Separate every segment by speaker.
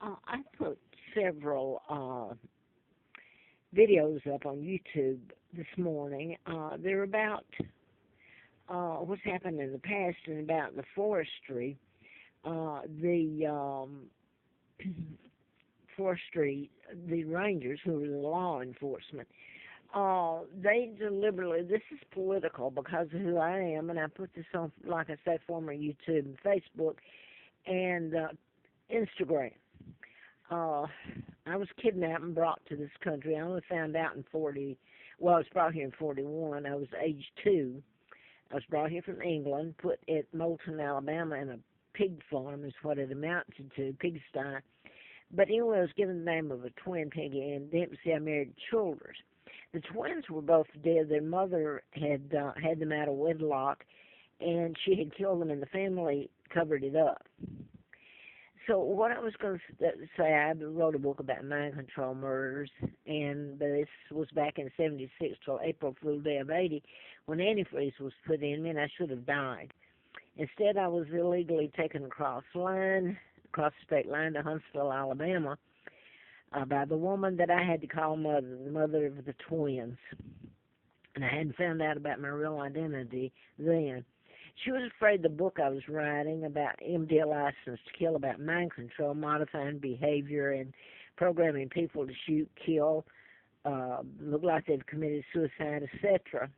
Speaker 1: I put several videos up on YouTube this morning. They're about what's happened in the past and about the forestry. The forestry, the rangers who are the law enforcement, they deliberately, this is political because of who I am, and I put this on, like I say, former YouTube and Facebook and Instagram. Uh, I was kidnapped and brought to this country. I only found out in 40, well, I was brought here in 41. I was age 2. I was brought here from England, put at Moulton, Alabama, in a pig farm is what it amounted to, pigsty. But anyway, I was given the name of a twin, Peggy Ann Dempsey. I married Childers. The twins were both dead. Their mother had them out of wedlock, and she had killed them, and the family covered it up. So what I was going to say, I wrote a book about mind control murders, and this was back in '76 till April Fool Day of '80, when antifreeze was put in me, and I should have died. Instead, I was illegally taken across the state line to Huntsville, Alabama, by the woman that I had to call mother, the mother of the twins. And I hadn't found out about my real identity then. She was afraid the book I was writing about MD License to Kill, about mind control, modifying behavior, and programming people to shoot, kill, look like they've committed suicide, etc.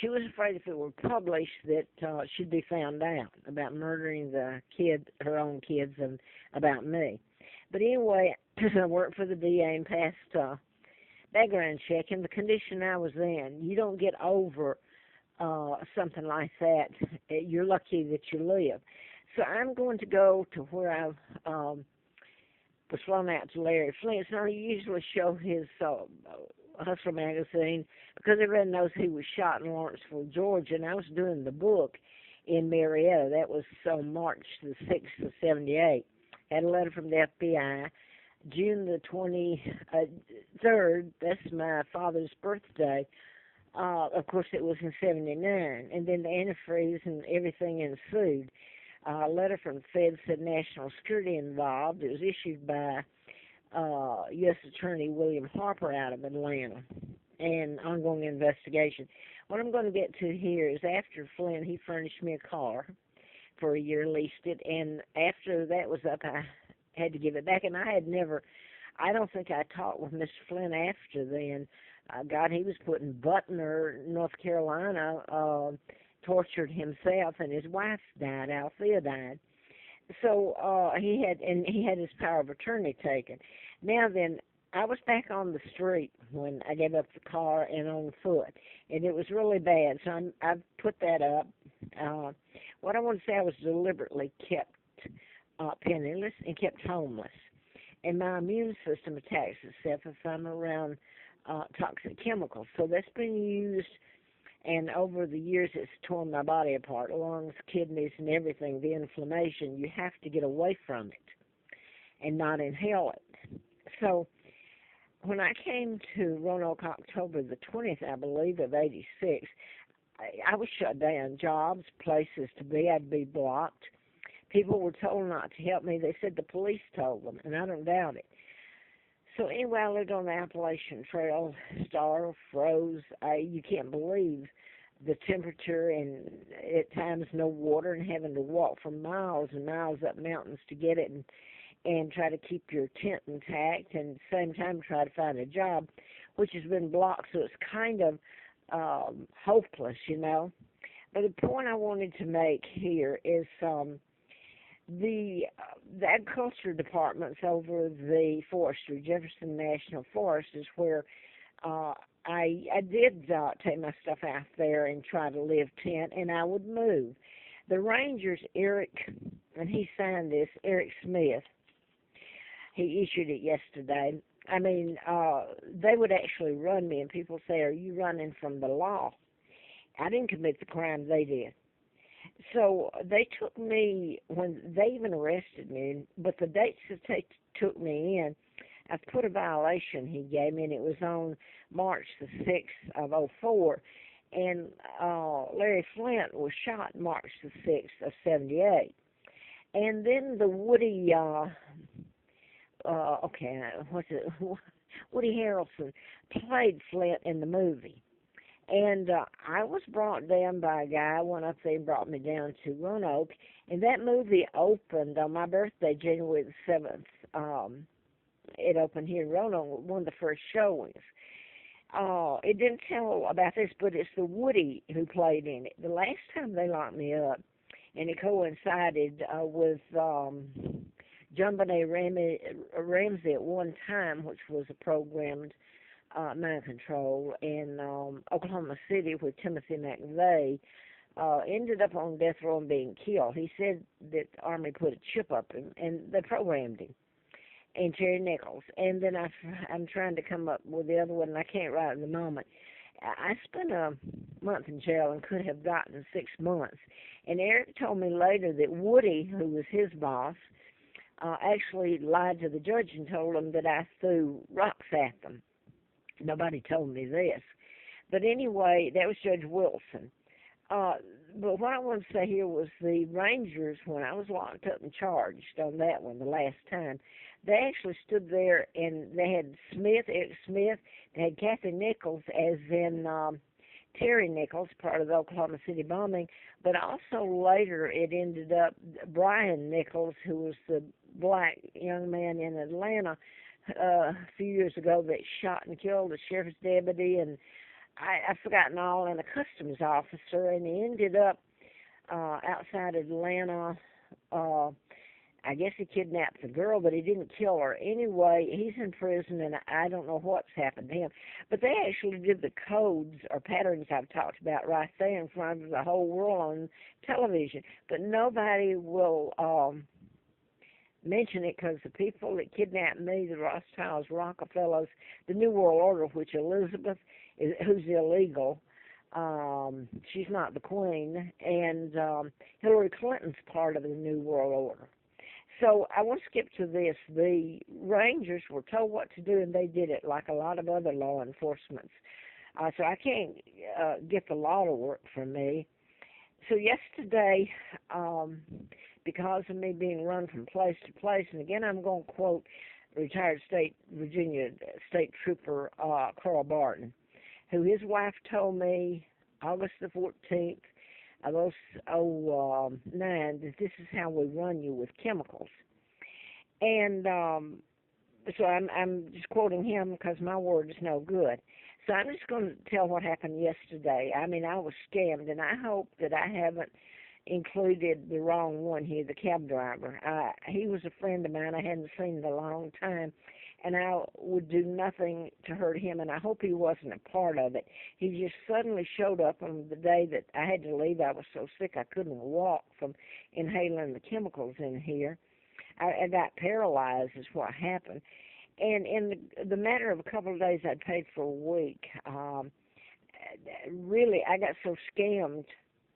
Speaker 1: She was afraid if it were published that she'd be found out about murdering her own kids, and about me. But anyway, I worked for the DA and passed background check. In the condition I was in, you don't get over something like that. You're lucky that you live. So I'm going to go to where I was flown out to Larry Flint. So I usually show his Hustler magazine because everybody knows he was shot in Lawrenceville, Georgia, and I was doing the book in Marietta. That was March the 6th of '78. Had a letter from the FBI. June the 23rd, that's my father's birthday. Of course, it was in '79, and then the antifreeze and everything ensued. A letter from the Fed said national security involved. It was issued by U.S. Attorney William Harper out of Atlanta, and ongoing investigation. What I'm going to get to here is after Flynn, he furnished me a car for a year, leased it, and after that was up, I had to give it back, and I don't think I talked with Mr. Flynn after then. God, he was put in Butner, North Carolina, tortured himself, and his wife died. Althea died. So he had his power of attorney taken. Now then, I was back on the street when I gave up the car and on foot, and it was really bad. So I've put that up. What I want to say, I was deliberately kept penniless and kept homeless, and my immune system attacks itself if I'm around toxic chemicals. So that's been used, and over the years it's torn my body apart, lungs, kidneys, and everything. The inflammation, you have to get away from it and not inhale it. So when I came to Roanoke October the 20th, I believe, of '86, I was shut down. Jobs, places to be, I'd be blocked. People were told not to help me. They said the police told them, and I don't doubt it. So anyway, I lived on the Appalachian Trail, starved, froze. You can't believe the temperature, and at times no water, and having to walk for miles and miles up mountains to get it, and try to keep your tent intact, and at the same time try to find a job, which has been blocked. So it's kind of hopeless, you know. But the point I wanted to make here is the agriculture departments over the forestry, Jefferson National Forest, is where I did take my stuff out there and try to live tent, and I would move. The rangers, Eric, and he signed this, Eric Smith, he issued it yesterday. I mean, they would actually run me, and people say, "Are you running from the law?" I didn't commit the crime, they did. So they took me, when they even arrested me, but the dates that they took me in, I put a violation he gave me, and it was on March the 6th of '04, and Larry Flint was shot March the 6th of '78. And then the Woody okay, what's it? Woody Harrelson played Flint in the movie. And I was brought down by a guy, went up there and brought me down to Roanoke. And that movie opened on my birthday, January the 7th. It opened here in Roanoke, one of the first showings. It didn't tell about this, but it's the Woody who played in it. The last time they locked me up, and it coincided with Jumbone Ramsey at one time, which was a programmed mind control in Oklahoma City, where Timothy McVeigh ended up on death row and being killed. He said that the Army put a chip up him, and they programmed him. And Jerry Nichols. And then I'm trying to come up with the other one, and I can't right at the moment. I spent a month in jail and could have gotten 6 months. And Eric told me later that Woody, who was his boss, actually lied to the judge and told him that I threw rocks at them. Nobody told me this. But anyway, that was Judge Wilson. But what I want to say here was the Rangers, when I was locked up and charged on that one the last time, they actually stood there and they had Eric Smith, they had Kathy Nichols, as in Terry Nichols, part of the Oklahoma City bombing, but also later it ended up Brian Nichols, who was the black young man in Atlanta a few years ago that shot and killed a sheriff's deputy, and I've forgotten all, and a customs officer, and he ended up outside Atlanta. I guess he kidnapped the girl, but he didn't kill her. Anyway, he's in prison, and I don't know what's happened to him. But they actually did the codes or patterns I've talked about right there in front of the whole world on television. But nobody will mention it because the people that kidnapped me, the Rothschilds, Rockefellers, the New World Order, which Elizabeth, who's illegal, she's not the queen, and Hillary Clinton's part of the New World Order. So I want to skip to this. The Rangers were told what to do, and they did it like a lot of other law enforcements. So I can't get the law to work for me. So yesterday, because of me being run from place to place, and again I'm going to quote retired Virginia State Trooper Carl Barton, who his wife told me August the 14th, of 2009, that this is how we run you with chemicals. And so I'm just quoting him because my word is no good. So I'm just going to tell what happened yesterday. I mean, I was scammed, and I hope that I haven't included the wrong one here, the cab driver. He was a friend of mine I hadn't seen in a long time, and I would do nothing to hurt him, and I hope he wasn't a part of it. He just suddenly showed up on the day that I had to leave. I was so sick I couldn't walk from inhaling the chemicals in here. I got paralyzed is what happened. And in the matter of a couple of days, I'd paid for a week. Really, I got so scammed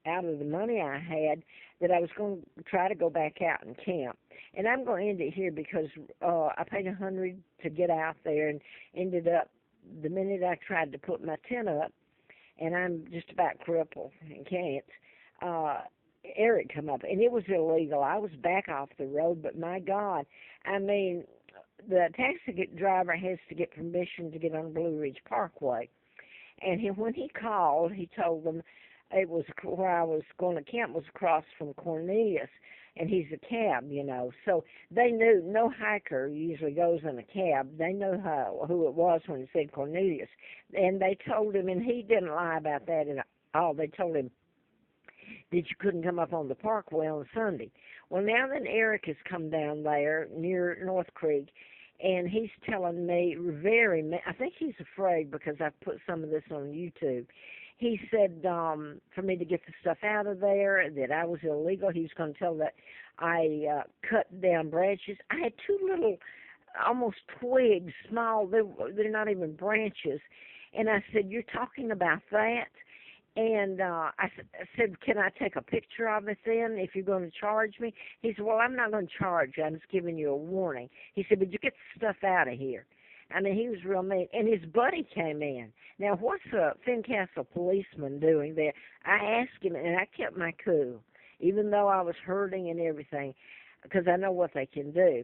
Speaker 1: out of the money I had that I was going to try to go back out and camp. And I'm going to end it here because I paid $100 to get out there and ended up, the minute I tried to put my tent up, and I'm just about crippled and can't, Eric come up, and it was illegal. I was back off the road, but my God, I mean, the taxi driver has to get permission to get on Blue Ridge Parkway. And when he called, he told them it was where I was going to camp was across from Cornelius, and he's a cab, you know. So they knew no hiker usually goes in a cab. They knew who it was when he said Cornelius. And they told him, and he didn't lie about that at all. They told him that you couldn't come up on the parkway on Sunday. Well, now then Eric has come down there near North Creek, and he's telling me I think he's afraid because I've put some of this on YouTube. He said for me to get the stuff out of there, that I was illegal. He was going to tell that I cut down branches. I had two little, almost twigs, small, they're not even branches. And I said, you're talking about that? And I said, can I take a picture of it then if you're going to charge me? He said, well, I'm not going to charge you. I'm just giving you a warning. He said, but you get the stuff out of here. I mean, he was real mean. And his buddy came in. Now, what's a Fincastle policeman doing there? I asked him, and I kept my cool, even though I was hurting and everything, because I know what they can do.